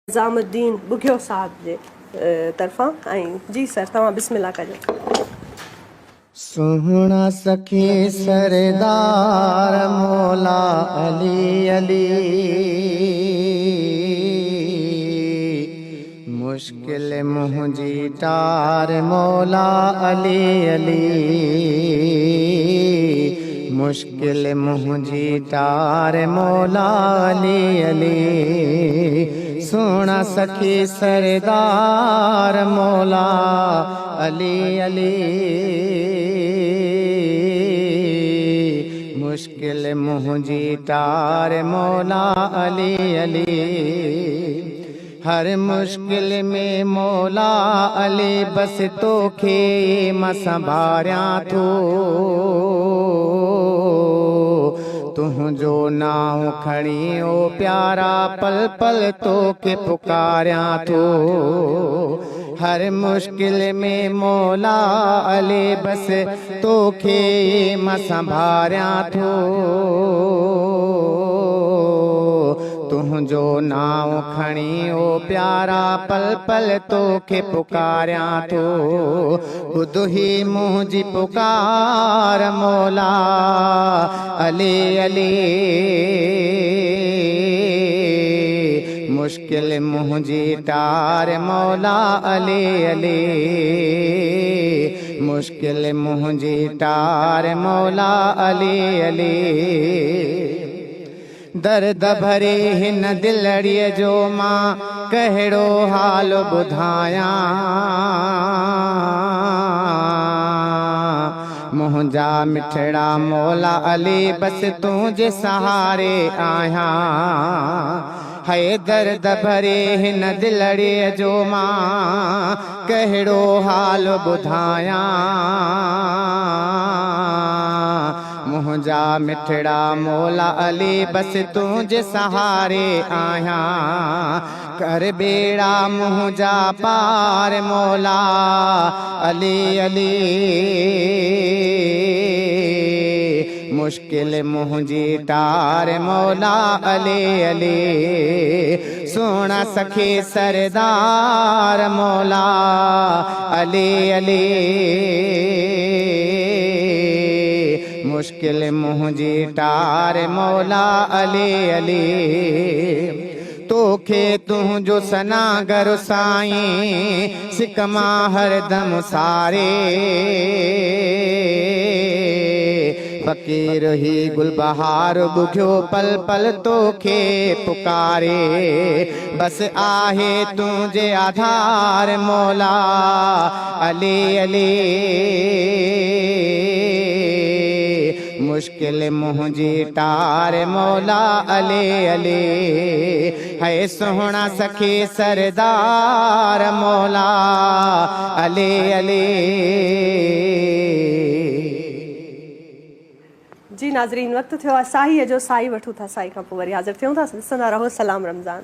निज़ामुद्दीन बुघियो साहब जे तरफ़ां। जी सर तव्हां बिस्मिल्लाह कजो। सोहना सखी सरदार मौला अली अली, मुश्किल मुंहिंजी टार मौला अली अली, मुश्किल मुंहिंजी टार मौला अली अली। सोना सखी सरदार मौला अली अली, मुश्किल मुंहिंजी टार मौला अली अली। हर मुश्किल में मौला अली बस तोखे मां संभारियां थो, तुंहिंजो नाम खणी ओ प्यारा पल पल तोखे पुकारियां थो। हर मुश्किल में मौला अली बस तोखे मां संभारियां थो, तुंहिंजो नाम खणी ओ प्यारा पल पल तोखे पुकारियां थो। ॿुध ही मुंहिंजी पुकार मौला अली अली, मुश्किल मुंहिंजी टार मौला अली अली, मुश्किल मुंहिंजी टार मौला अली अली। दर्द भरे हिन दिलड़ीअ जो मां कहिड़ो हाल ॿुधायां, मुंहिंजा मिठड़ा मौला अली बस तुंहिंजे सहारे आहियां। है दर्द भरे हिन दिलड़ीअ जो मां कहिड़ो हाल ॿुधायां, मुंहिंजा मिठड़ा मौला अली बस तुंहिंजे सहारे आहियां। कर बेड़ा मुंहिंजा पार मौला अली अली, मुश्किल मुंहिंजी टार मौला अली अली। सोना सखी सरदार मौला अली अली, मुश्किल मुंहिंजी टार मौला अली अली। तोखे तुंहिंजो सनागर साईं सिक मां हरदम सारे, फ़कीर ही गुलबहार बुघियो पल पल तोखे पुकारे। बस आहे तुंहिंजे आधार मौला अली अली, मुश्किल मुंहिंजी टार मौला अली अली। है सोहना सखी सरदार मौला अली अली। जी नाज़रीन वक़्तु थियो आहे साईअ जो, साई वठूं था, साई खां पोइ वरी हाज़िर थियूं था। ॾिसंदा रहो सलाम रमज़ान।